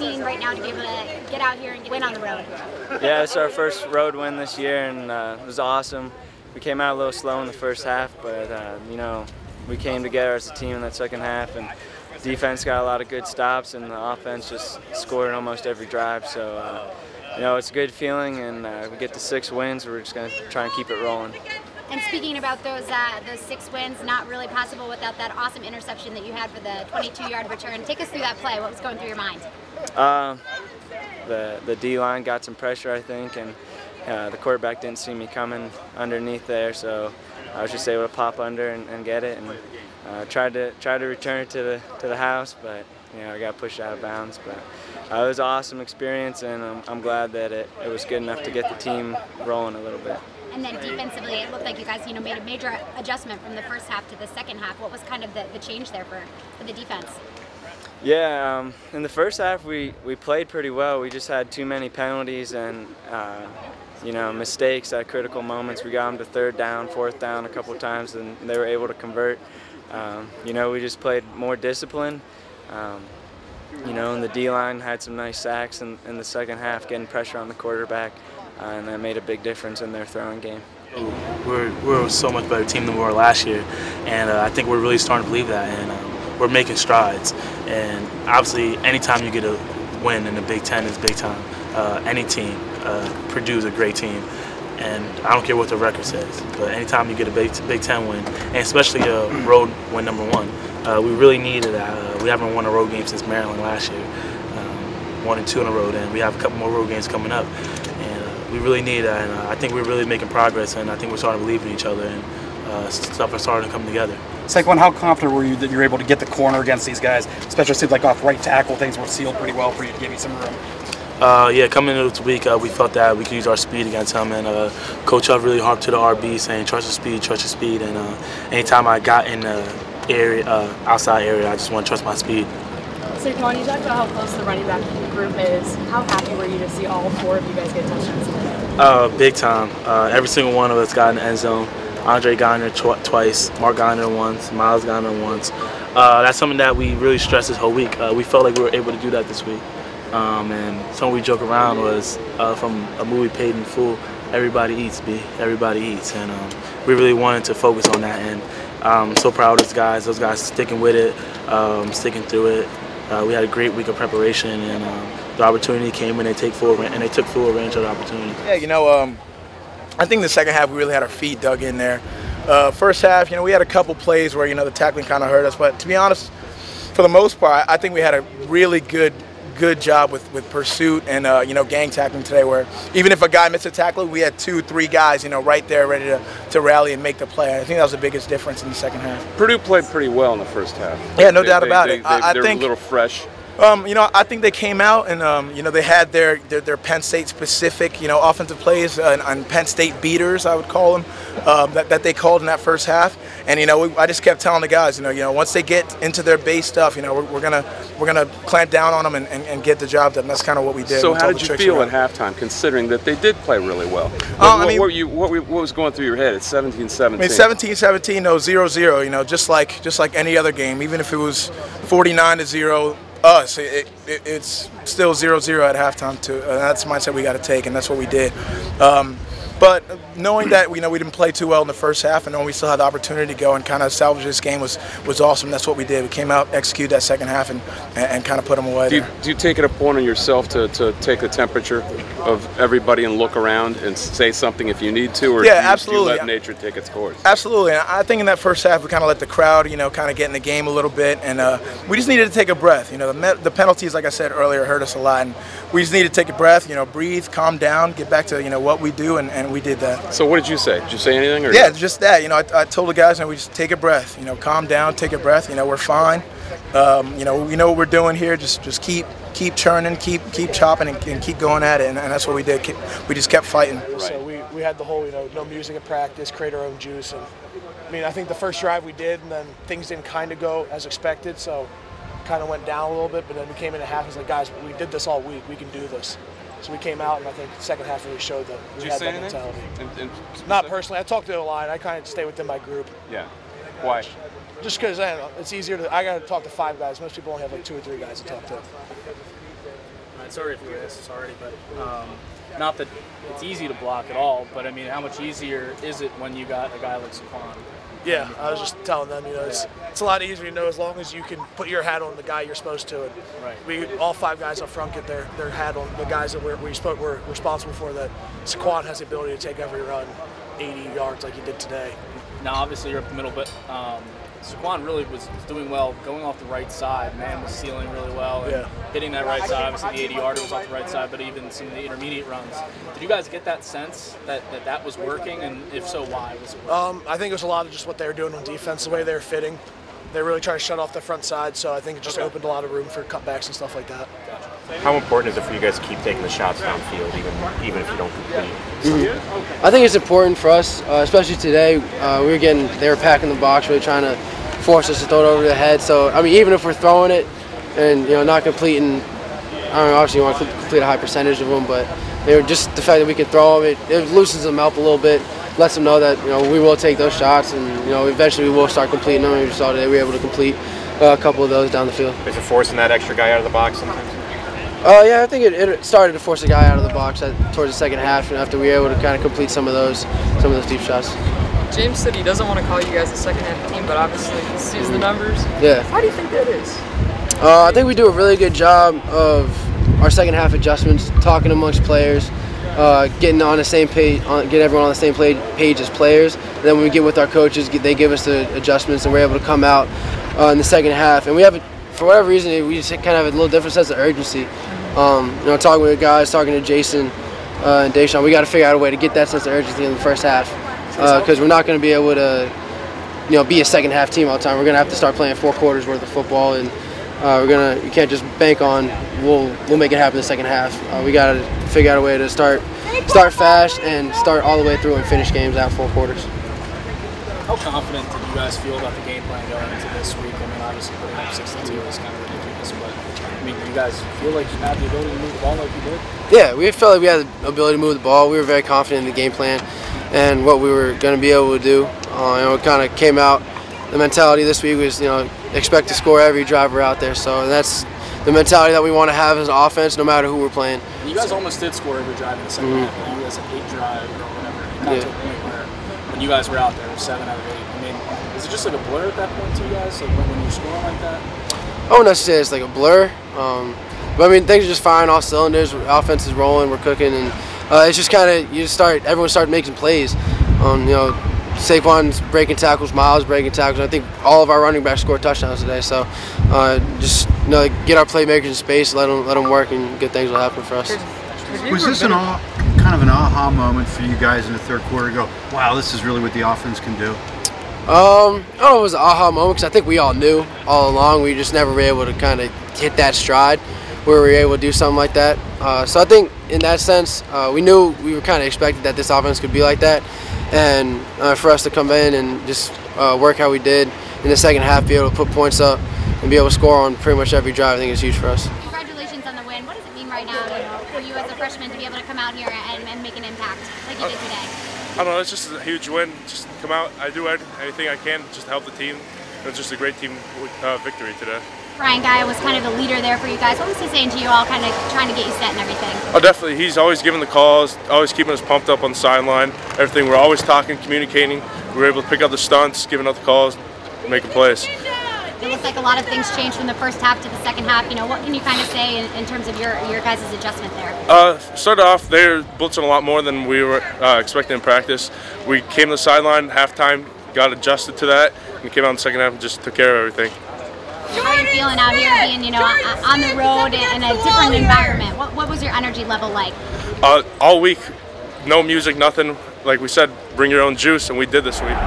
it mean right now to be able to get out here and win on the road? Yeah, it's our first road win this year, and it was awesome. We came out a little slow in the first half, but you know, we came together as a team in that second half, and defense got a lot of good stops, and the offense just scored almost every drive. So you know, it's a good feeling, and we get to 6 wins. We're just going to try and keep it rolling. And speaking about those 6 wins, not really possible without that awesome interception that you had for the 22-yard return. Take us through that play. What was going through your mind? The D-line got some pressure, I think, and the quarterback didn't see me coming underneath there, so I was just able to pop under and get it, and tried to return it to the house, but you know, I got pushed out of bounds. But it was an awesome experience, and I'm glad that it was good enough to get the team rolling a little bit. And then defensively, it looked like you guys, made a major adjustment from the first half to the second half. What was kind of the change there for the defense? Yeah, in the first half we played pretty well. We just had too many penalties and you know, mistakes at critical moments. We got them to 3rd down, 4th down a couple of times, and they were able to convert. You know, we just played more discipline. You know, and the D-line had some nice sacks in the second half, getting pressure on the quarterback, and that made a big difference in their throwing game. We're a so much better team than we were last year, and I think we're really starting to believe that, and we're making strides. And obviously, anytime you get a win in the Big Ten is big time. Any team, Purdue is a great team, and I don't care what the record says, but anytime you get a Big Ten win, and especially a road win #1, we really needed that. We haven't won a road game since Maryland last year, 1 and 2 in a row, and we have a couple more road games coming up. And we really need that, and I think we're really making progress, and I think we're starting to believe in each other, and stuff are starting to come together. Saquon, how confident were you that you were able to get the corner against these guys? Especially it seemed like off right tackle, things were sealed pretty well for you to give you some room. Yeah, coming into this week, we felt that we could use our speed against him, and Coach Huff really harped to the RB, saying trust your speed, and anytime I got in the area, outside area, I just want to trust my speed. Saquon, you talked about how close the running back group is. How happy were you to see all 4 of you guys get touchdowns today? Big time. Every single one of us got in the end zone. Andre got in there twice, Mark got in there once, Miles got in there once. That's something that we really stressed this whole week. We felt like we were able to do that this week. And something we joke around was from a movie Paid in Full, everybody eats, B. Everybody eats. And we really wanted to focus on that. And I'm so proud of those guys sticking with it, sticking through it. We had a great week of preparation, and the opportunity came, and they took full advantage of the opportunity. Yeah, you know, I think the second half we really had our feet dug in there. First half, you know, we had a couple plays where, you know, the tackling kind of hurt us, but to be honest, for the most part, I think we had a really good job with pursuit and you know, gang tackling today, where even if a guy missed a tackle, we had 2-3 guys, you know, right there ready to rally and make the play. I think that was the biggest difference in the second half. Purdue played pretty well in the first half. Yeah, no doubt about it. I think they're a little fresh. You know, I think they came out and you know, they had their Penn State specific, you know, offensive plays and Penn State beaters, I would call them, that they called in that first half. And you know, I just kept telling the guys, you know, once they get into their base stuff, you know, we're gonna clamp down on them and get the job done. That's kind of what we did. So how did you feel at halftime, considering that they did play really well? What was going through your head? It's 17-17. I mean, 17-17, no, 0-0. You know, just like any other game, even if it was 49-0. Us, it's still 0-0 at halftime too. That's the mindset we got to take, and that's what we did. But knowing that we didn't play too well in the first half, and knowing we still had the opportunity to go and kind of salvage this game was awesome. That's what we did. We came out, executed that second half, and kind of put them away. Do you take it upon yourself to take the temperature of everybody and look around and say something if you need to, or absolutely. Do you let nature take its course? Absolutely. And I think in that first half we kind of let the crowd, kind of get in the game a little bit, and we just needed to take a breath. You know, the penalties, like I said earlier, hurt us a lot, and we just needed to take a breath. You know, breathe, calm down, get back to what we do, and we did that. So what did you say? Did you say anything? Or yeah, just that. You know, I told the guys, we just take a breath. You know, calm down, take a breath. You know, we're fine. You know, we know what we're doing here. Just keep churning, keep chopping, and keep going at it. And that's what we did. We just kept fighting. Right. So we had the whole, no music at practice, create our own juice. And I mean, I think the first drive we did, and then things didn't kind of go as expected. So kind of went down a little bit. But then we came in at half and was like, guys, we did this all week. We can do this. So we came out, and I think the second half really showed that we had that mentality. Not personally. I talked to the line. I kind of stay within my group. Yeah. Why? Just because it's easier to. I got to talk to 5 guys. Most people only have like 2 or 3 guys to talk to. Sorry if you were asked this already, but not that it's easy to block at all, but I mean, how much easier is it when you got a guy like Saquon? Yeah, I was just telling them, it's a lot easier to know as long as you can put your hat on the guy you're supposed to. And we all 5 guys up front get their hat on the guys that we're responsible for. That Saquon has the ability to take every run 80 yards like he did today. Now, obviously, you're up the middle, but Saquon really was doing well going off the right side. Man was sealing really well and hitting that right side. Obviously, the 80-yarder was off the right side, but even some of the intermediate runs. Did you guys get that sense that was working, and if so, why was it working? I think it was a lot of just what they were doing on defense, the way they were fitting. They really tried to shut off the front side, so I think it just opened a lot of room for cutbacks and stuff like that. Gotcha. How important is it for you guys to keep taking the shots downfield, even if you don't complete? I think it's important for us, especially today. They were packing the box, really trying to force us to throw it over the head. So I mean, even if we're throwing it and not completing, obviously you want to complete a high percentage of them, but just the fact that we can throw them, it loosens them up a little bit, lets them know that we will take those shots, and eventually we will start completing them. We saw today we were able to complete a couple of those down the field. Is it forcing that extra guy out of the box sometimes? Yeah, I think it started to force a guy out of the box towards the second half, and after we were able to kind of complete some of those deep shots. James said he doesn't want to call you guys a second half team, but obviously he sees the numbers. Yeah. How do you think that is? I think we do a really good job of our second half adjustments, talking amongst players, getting on the same page, get everyone on the same page as players. And then when we get with our coaches, they give us the adjustments, and we're able to come out in the second half. And we have, for whatever reason, we just kind of have a little different sense of urgency. Talking with guys, talking to Jason and Deshaun, we got to figure out a way to get that sense of urgency in the first half, because we're not going to be able to, be a second half team all the time. We're going to have to start playing 4 quarters worth of football, and you can't just bank on we'll make it happen in the second half. We got to figure out a way to start fast and start all the way through and finish games out 4 quarters. How confident did you guys feel about the game plan going into this week? I mean, obviously putting up 62 is kind of ridiculous, but I mean, do you guys feel like you have the ability to move the ball like you did? Yeah, we felt like we had the ability to move the ball. We were very confident in the game plan and what we were going to be able to do. It kind of came out. The mentality this week was, expect to score every driver out there. So that's the mentality that we want to have as an offense, no matter who we're playing. You guys almost did score every drive in the second half. You guys had 8 drives or whatever. It got to a point where when you guys were out there, it was 7 out of 8. I mean, is it just like a blur at that point to you guys? Like when you're scoring like that? I wouldn't necessarily say it's like a blur. But I mean, things are just firing all cylinders. Offense is rolling, we're cooking, and it's just kind of everyone started making plays. Saquon's breaking tackles, Miles breaking tackles. I think all of our running backs scored touchdowns today. So get our playmakers in space, let them work, and good things will happen for us. Was this kind of an aha moment for you guys in the third quarter? Go, wow, this is really what the offense can do. I don't know if it was an aha moment, because I think we all knew all along. We just never were able to kind of hit that stride where we were able to do something like that. So I think in that sense, we knew, we were kind of expected that this offense could be like that. And for us to come in and just work how we did in the second half, be able to put points up and be able to score on pretty much every drive, I think is huge for us. Congratulations on the win. What does it mean right now for you as a freshman to be able to come out here and make an impact like you did today? I don't know, it's just a huge win. Just come out, I do anything I can just to help the team. It's just a great team victory today. Brian Gaia was kind of the leader there for you guys. What was he saying to you all, kind of trying to get you set and everything? Oh, definitely. He's always giving the calls, always keeping us pumped up on the sideline, everything. We're always talking, communicating. We were able to pick up the stunts, giving out the calls, making plays. It looks like a lot of things changed from the first half to the second half. What can you kind of say in terms of your guys' adjustment there? Started off, they were blitzing a lot more than we were expecting in practice. We came to the sideline halftime, got adjusted to that, and came out in the second half and just took care of everything. How are you feeling out here being, on the road in a different environment? What was your energy level like? All week, no music, nothing. Like we said, bring your own juice, and we did this week.